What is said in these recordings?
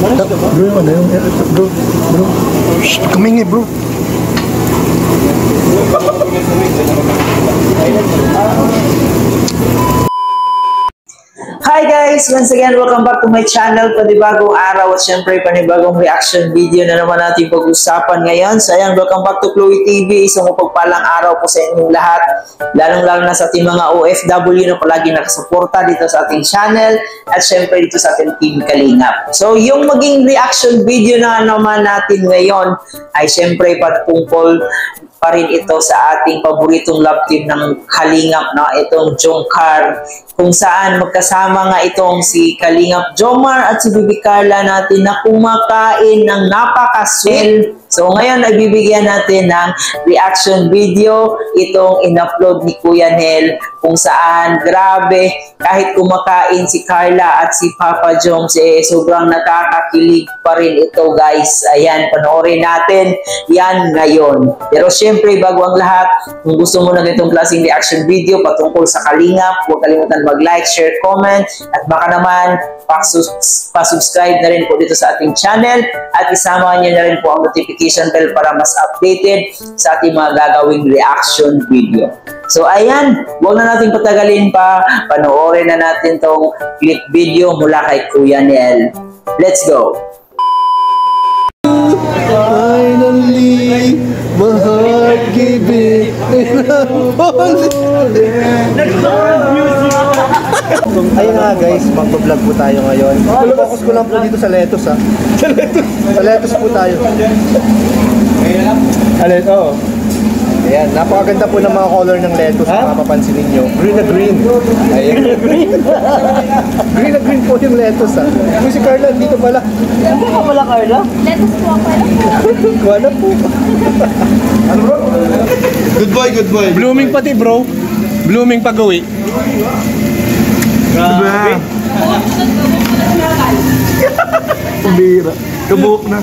Bro, yung ano yung... Bro. Shh, kumingi bro. Hi guys! Once again, welcome back to my channel. Panibagong araw at syempre panibagong reaction video na naman natin pag-usapan ngayon. So ayan, welcome back to Chloe TV. Isang mapagpalang araw po sa inyong lahat. Lalong-lalo na sa ating mga OFW na palagi nakasuporta dito sa ating channel at syempre dito sa ating Team Kalingap. So yung maging reaction video na naman natin ngayon ay syempre patungkol pa rin ito sa ating paboritong love team ng Kalingap, no? Itong Jongkar, kung saan magkasama nga itong si Kalingap Jomar at si Bibi Carla natin na kumakain ng napaka-sweet. So ngayon ay bibigyan natin ng reaction video itong in-upload ni Kuya Nel, kung saan grabe, kahit kumakain si Carla at si Papa Joms, sobrang nakakakilig pa rin ito guys. Ayan, panoorin natin yan ngayon. Pero syempre, bago ang lahat, kung gusto mo na itong klaseng reaction video patungkol sa Kalingap, huwag kalimutan mag-like, share, comment, at baka naman pa-subscribe na rin po dito sa ating channel at isama nyo na rin po ang notification bell para mas updated sa ating mga gagawing reaction video. So ayan, huwag na natin patagalin pa, panoorin na natin tong clip video mula kay Kuya Nel. Let's go! Finally, my heart gave it. Ayun nga guys, mag-vlog po tayo ngayon. Focus ko lang po dito sa lettuce ha. Sa lettuce po tayo. Alin, oo. Ayan, napakaganda po ng mga color ng lettuce kung mapapansin ninyo. Green na green. Ayan. Green na green po yung lettuce ha. Kung si Carla, dito pala. Ano ka pala, Carla? Lettuce po ako. Wala po. Ano bro? Good boy, good boy. Blooming pati bro. Blooming pag-uwi. Grabe. Bira. Kabuhok na.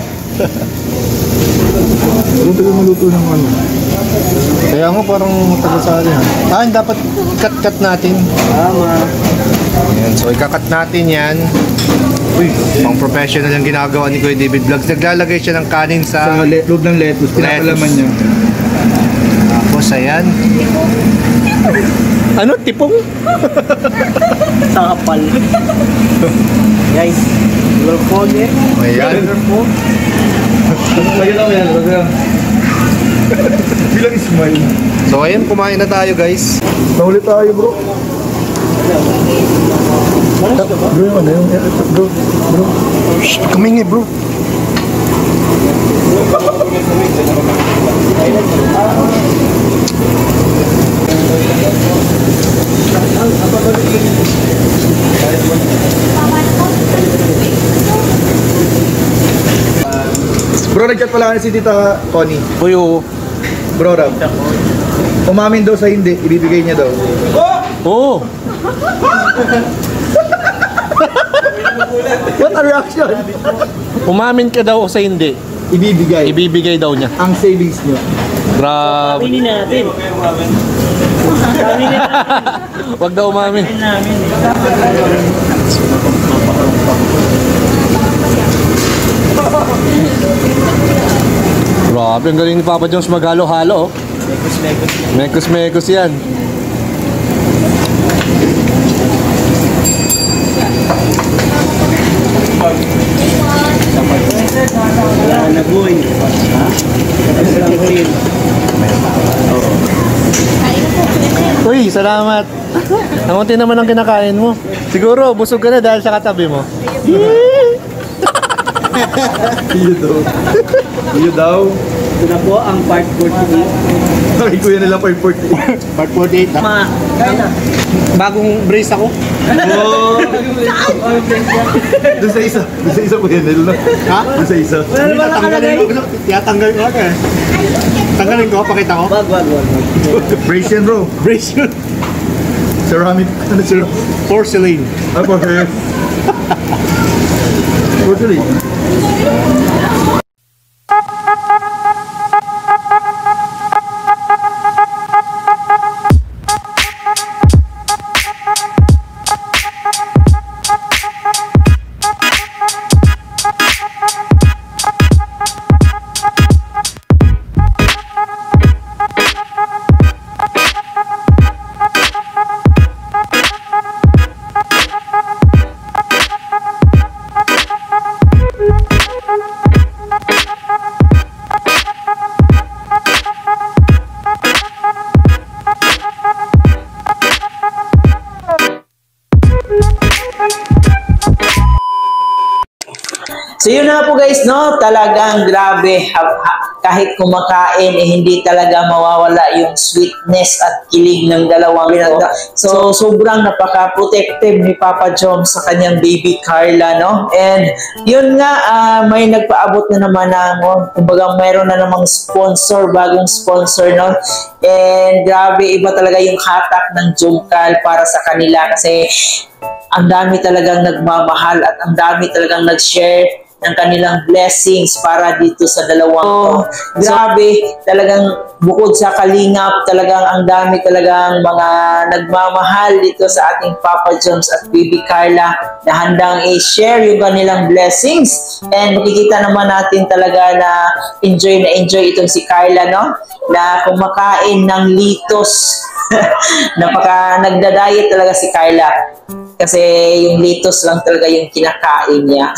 Ano tayo maluto ng ano? Kaya mo parang taga-sali ha. Dapat cut natin. Tama. Ayan, so ikakat natin yan. Uy, pang professional yung ginagawa ni Kuya David Vlogs. Naglalagay siya ng kanin sa loob ng lettuce. Pinapalaman niya. Tapos ayan. Ano? Tipong? Sa kapal. Guys, we'll fold it. Ayan. Bilang smile. So ayan, kumain na tayo guys. Naulit tayo bro. Bro, yung ano yung... Bro. Shh, kumingi bro. Bro, nag-chat pala si Tita Connie. Uyo. Bro, Rab. Umamin daw sa hindi, ibibigay niya daw. Oh! What a reaction! Umamin ka daw sa hindi. Ibibigay. Ibibigay daw niya. Ang savings niyo. Grabe. Aminin natin. Aminin natin. Wag daw umamin. Grabe, ang galing ni Papa Jones maghalo-halo. Mekos-mekos yan. Uy, salamat. Ang unti naman ang kinakain mo. Siguro, busog ka na dahil sa katabi mo. Iyo daw. Ito na po ang part 48. Ay, kuya nila part 48. Part 48. Bagong brace ako. Oh! Doon sa isa. Doon sa isa kuya nila. Ha? Doon sa isa. Tiyatanggal ko ka. Tanggalin ko, pakita ko. Wag. Brace yan bro. Brace yun. Ceramic. Ano sir? Porcelain. Ako, sir. Porcelain. So yun na po guys, no? Talagang grabe. Kahit kumakain, hindi talaga mawawala yung sweetness at kilig ng dalawang ito. So sobrang napaka-protective ni Papa Jom sa kanyang baby Carla, no? And yun nga, may nagpaabot na naman ng, kumbaga mayroon na namang sponsor, bagong sponsor, no? And grabe, iba talaga yung hatak ng Jomcal para sa kanila kasi ang dami talagang nagmamahal at ang dami talagang nag-share ng kanilang blessings para dito sa dalawang grabe, talagang bukod sa kalingap, talagang ang dami talagang mga nagmamahal dito sa ating Papa Joms at Baby Carla na handang i-share yung kanilang blessings. And makikita naman natin talaga na enjoy itong si Carla, no? Na kumakain ng litos. Nagda-diet talaga si Carla. Kasi yung litos lang talaga yung kinakain niya.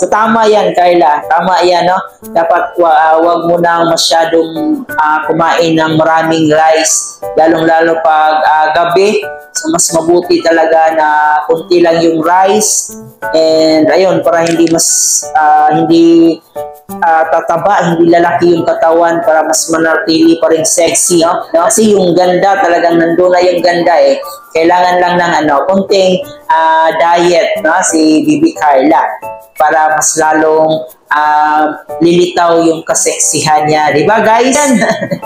So tama yan, Carla. Tama yan, no? Dapat wag mo na masyadong kumain ng maraming rice. Lalong-lalo pag gabi. So mas mabuti talaga na kunti lang yung rice. And ayun, para hindi hindi tataba, hindi lalaki yung katawan, para mas manatili pa rin sexy, no? Kasi yung ganda talagang nandun na yung ganda eh. Kailangan lang ng konting diet, no? Si Baby Carla para mas lalong lilitaw yung kaseksihan niya, di ba guys?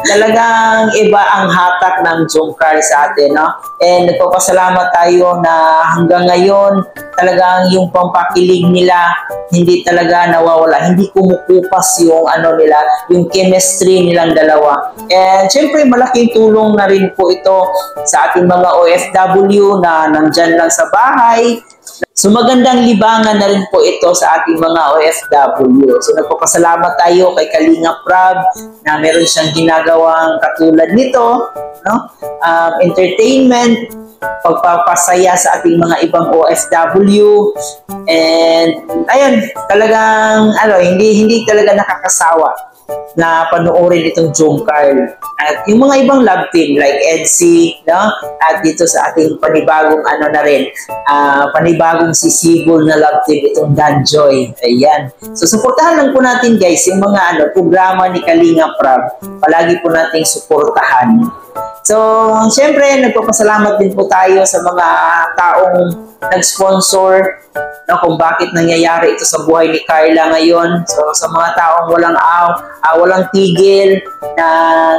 Talagang iba ang hatak ng Jomcar sa atin, no? And nagpapasalamat tayo na hanggang ngayon talagang yung pampakilig nila hindi talaga nawawala, hindi kumukupas yung nila, yung chemistry nilang dalawa. And syempre malaking tulong na rin po ito sa ating mga OFW na nandyan lang sa bahay. So magandang libangan na rin po ito sa ating mga OFW. So nagpapasalamat tayo kay Kalinga Prab na meron siyang ginagawang katulad nito, no? Entertainment, pagpapasaya sa ating mga ibang OFW. And ayun, talagang hindi talaga nakakasawa na panoorin itong Jomcar. At yung mga ibang love team like EDC, no? At dito sa ating panibagong panibagong sisibol na love team, itong Danjoy. Ayan. So suportahan lang po natin guys yung mga programa ni Kalinga Prab. Palagi po nating suportahan. So, siyempre, nagpapasalamat din po tayo sa mga taong nag-sponsor, no, kung bakit nangyayari ito sa buhay ni Carla ngayon. So, sa mga taong walang tigil na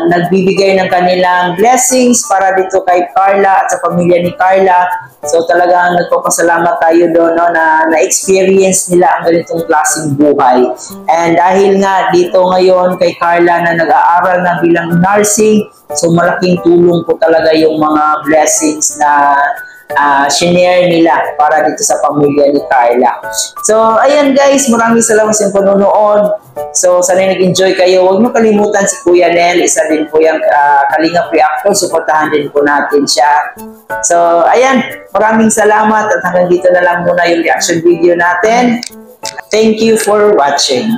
nagbibigay ng kanilang blessings para dito kay Carla at sa pamilya ni Carla. So, talagang nagpapasalamat tayo doon, no, na na-experience nila ang ganitong klaseng buhay. And dahil nga dito ngayon kay Carla na nag-aaral na bilang nursing, so malaking tulong po talaga yung mga blessings na shinare nila para dito sa pamilya ni Carla. So, ayan guys, maraming salamat sa panonood. So, sana nag-enjoy kayo. Huwag niyo kalimutan si Kuya Nel, isa din po yung Kalingap Reactor. Suportahan din po natin siya. So, ayan, maraming salamat at hanggang dito na lang muna yung reaction video natin. Thank you for watching.